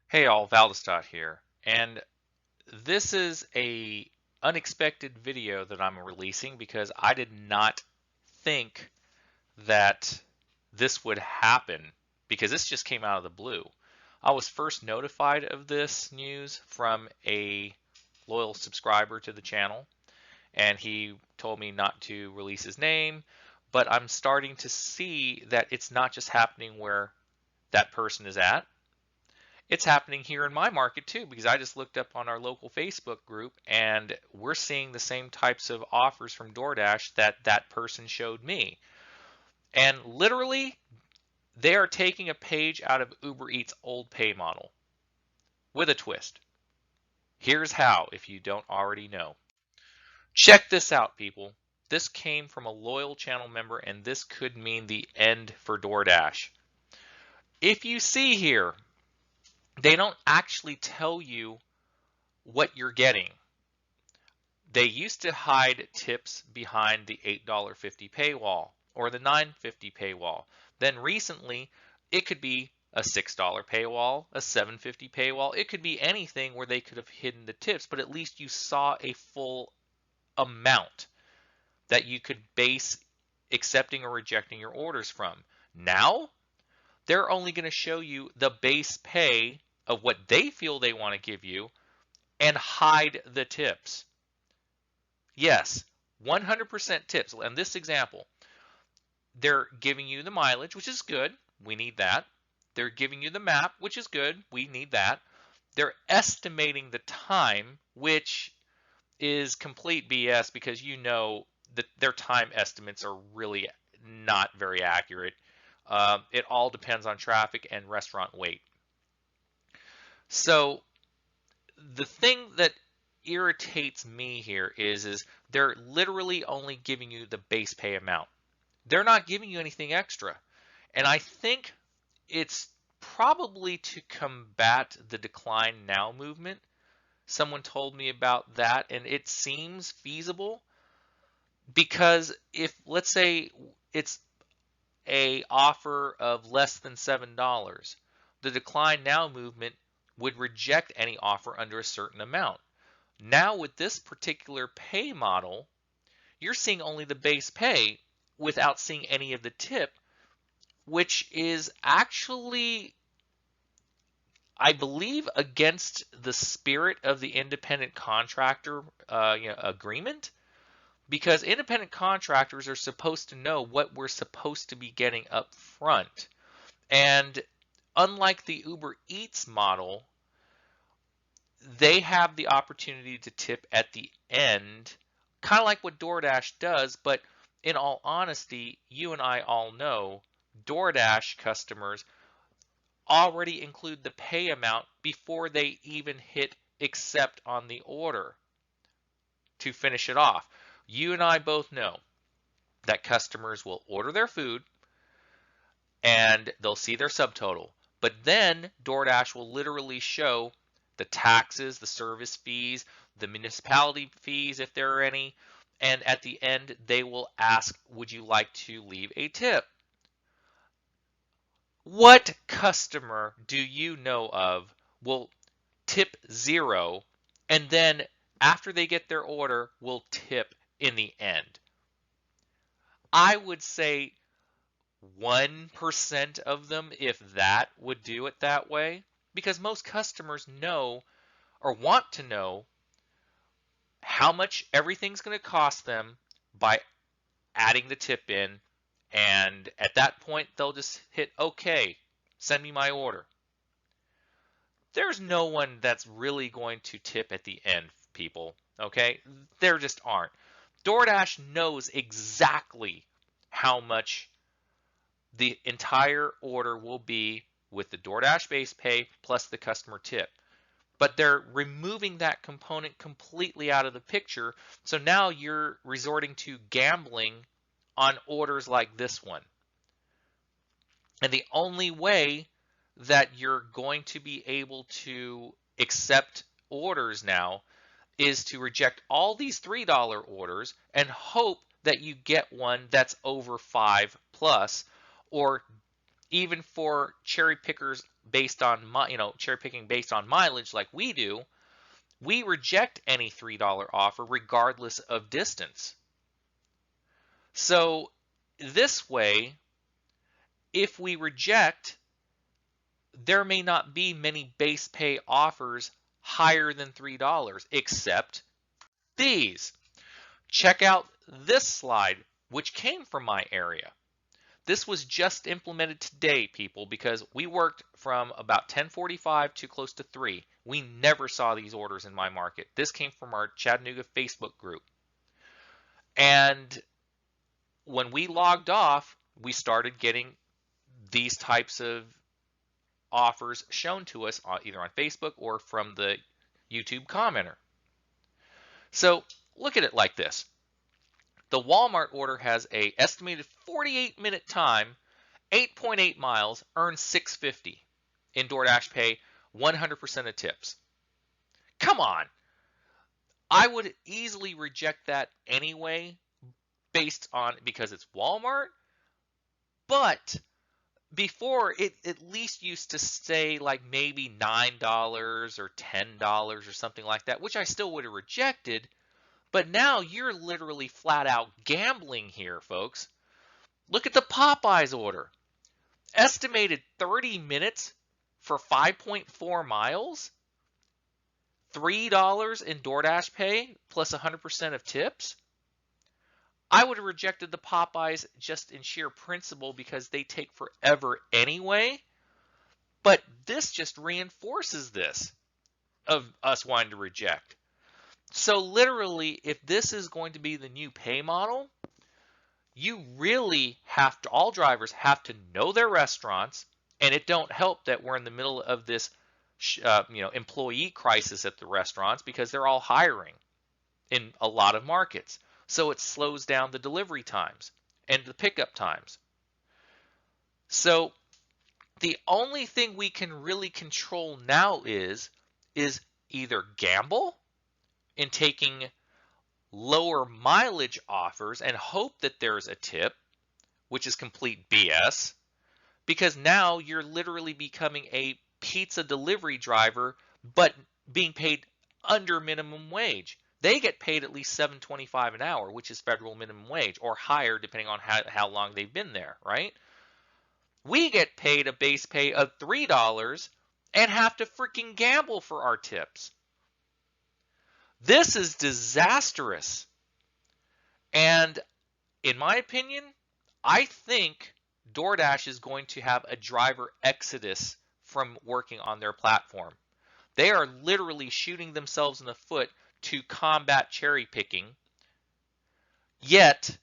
Hey all, Valdestot here, and this is a unexpected video that I'm releasing because I did not think that this would happen because this just came out of the blue. I was first notified of this news from a loyal subscriber to the channel, and he told me not to release his name, but I'm starting to see that it's not just happening where that person is at. It's happening here in my market too, because I just looked up on our local Facebook group and we're seeing the same types of offers from DoorDash that that person showed me. And literally, they are taking a page out of Uber Eats' old pay model with a twist. Here's how, if you don't already know. Check this out, people. This came from a loyal channel member, and this could mean the end for DoorDash. If you see here, they don't actually tell you what you're getting. They used to hide tips behind the $8.50 paywall or the $9.50 paywall. Then recently, it could be a $6 paywall, a $7.50 paywall. It could be anything where they could have hidden the tips, but at least you saw a full amount that you could base accepting or rejecting your orders from. Now, they're only going to show you the base pay of what they feel they want to give you and hide the tips. Yes, 100% tips. In this example, they're giving you the mileage, which is good. We need that. They're giving you the map, which is good. We need that. They're estimating the time, which is complete BS because you know that their time estimates are really not very accurate. It all depends on traffic and restaurant wait. So the thing that irritates me here is they're literally only giving you the base pay amount. They're not giving you anything extra. And I think it's probably to combat the decline now movement. Someone told me about that, and it seems feasible because if, let's say, it's a offer of less than $7, the decline now movement would reject any offer under a certain amount. Now with this particular pay model, you're seeing only the base pay without seeing any of the tip, which is actually, I believe, against the spirit of the independent contractor agreement, because independent contractors are supposed to know what we're supposed to be getting up front. And unlike the Uber Eats model, they have the opportunity to tip at the end, kind of like what DoorDash does, but in all honesty, you and I all know DoorDash customers already include the pay amount before they even hit accept on the order to finish it off. You and I both know that customers will order their food and they'll see their subtotal. But then DoorDash will literally show the taxes, the service fees, the municipality fees, if there are any. And at the end, they will ask, would you like to leave a tip? What customer do you know of will tip 0 and then after they get their order will tip in the end? I would say 1% of them, if that, would do it that way, because most customers know or want to know how much everything's going to cost them by adding the tip in, and at that point they'll just hit okay, send me my order. There's no one that's really going to tip at the end, people, okay? There just aren't. DoorDash knows exactly how much the entire order will be with the DoorDash base pay plus the customer tip. But they're removing that component completely out of the picture. So now you're resorting to gambling on orders like this one. And the only way that you're going to be able to accept orders now is to reject all these $3 orders and hope that you get one that's over 5 plus, or even for cherry pickers based on cherry picking based on mileage like we do, we reject any $3 offer regardless of distance. So this way, if we reject, there may not be many base pay offers higher than $3, except these. Check out this slide, which came from my area. This was just implemented today, people, because we worked from about 10:45 to close to 3. We never saw these orders in my market. This came from our Chattanooga Facebook group. And when we logged off, we started getting these types of offers shown to us either on Facebook or from the YouTube commenter. So look at it like this. The Walmart order has a estimated 48-minute time, 8.8 miles, earns $6.50 in DoorDash pay, 100% of tips. Come on. I would easily reject that anyway because it's Walmart, but before it at least used to say like maybe $9 or $10 or something like that, which I still would have rejected. But now you're literally flat out gambling here, folks. Look at the Popeyes order. Estimated 30 minutes for 5.4 miles. $3 in DoorDash pay plus 100% of tips. I would have rejected the Popeyes just in sheer principle because they take forever anyway. But this just reinforces this of us wanting to reject. So literally, if this is going to be the new pay model, you really have to, all drivers have to know their restaurants, and it don't help that we're in the middle of this employee crisis at the restaurants because they're all hiring in a lot of markets. So it slows down the delivery times and the pickup times. So the only thing we can really control now is either gamble in taking lower mileage offers and hope that there's a tip, which is complete BS, because now you're literally becoming a pizza delivery driver, but being paid under minimum wage. They get paid at least $7.25 an hour, which is federal minimum wage, or higher depending on how long they've been there, right? We get paid a base pay of $3 and have to freaking gamble for our tips. This is disastrous. And in my opinion, I think DoorDash is going to have a driver exodus from working on their platform. They are literally shooting themselves in the foot to combat cherry picking. Yet,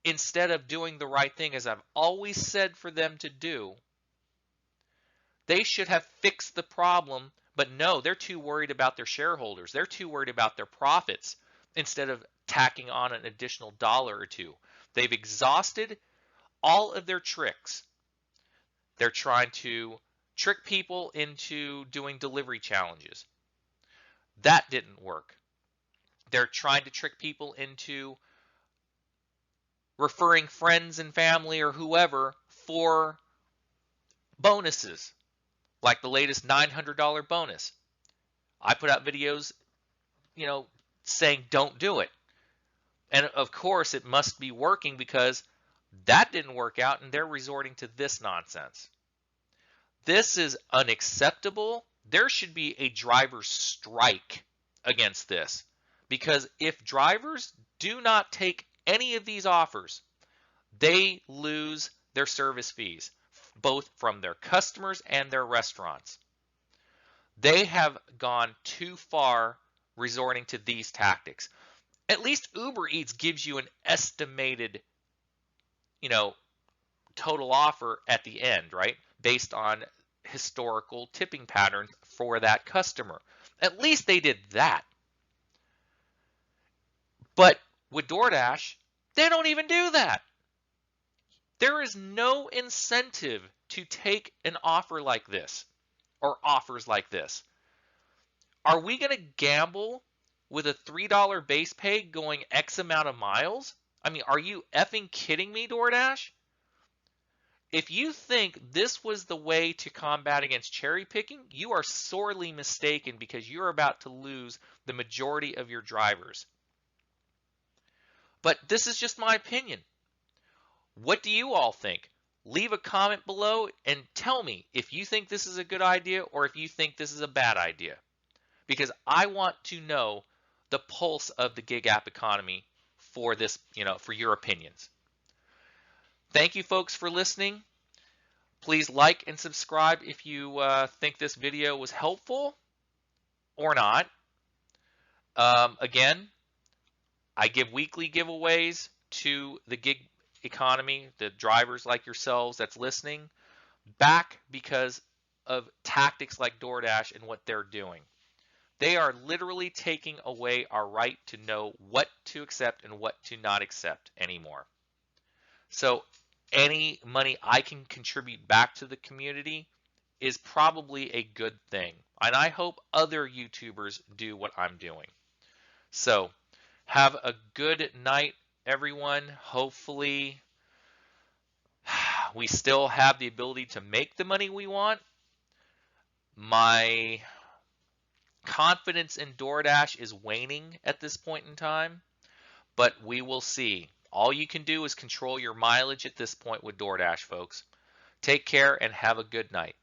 instead of doing the right thing, as I've always said for them to do, they should have fixed the problem. But no, they're too worried about their shareholders. They're too worried about their profits instead of tacking on an additional dollar or two. They've exhausted all of their tricks. They're trying to trick people into doing delivery challenges. That didn't work. They're trying to trick people into referring friends and family or whoever for bonuses, like the latest $900 bonus. I put out videos, saying don't do it. And of course, it must be working because that didn't work out and they're resorting to this nonsense. This is unacceptable. There should be a driver's strike against this, because if drivers do not take any of these offers, they lose their service fees, both from their customers and their restaurants. They have gone too far resorting to these tactics. At least Uber Eats gives you an estimated, total offer at the end, right? Based on historical tipping patterns for that customer. At least they did that. But with DoorDash, they don't even do that. There is no incentive to take an offer like this or offers like this. Are we going to gamble with a $3 base pay going X amount of miles? I mean, are you effing kidding me, DoorDash? if you think this was the way to combat against cherry picking, you are sorely mistaken, because you're about to lose the majority of your drivers. But this is just my opinion. What do you all think? Leave a comment below and tell me if you think this is a good idea or if you think this is a bad idea, because I want to know the pulse of the gig app economy for this, for your opinions. Thank you folks for listening. Please like and subscribe if you think this video was helpful or not. Again, I give weekly giveaways to the gig economy, the drivers like yourselves that's listening, back because of tactics like DoorDash and what they're doing. They are literally taking away our right to know what to accept and what to not accept anymore. So any money I can contribute back to the community is probably a good thing. And I hope other YouTubers do what I'm doing. So have a good night, everyone. Hopefully we still have the ability to make the money we want. My confidence in DoorDash is waning at this point in time, but we will see. All you can do is control your mileage at this point with DoorDash, folks. Take care and have a good night.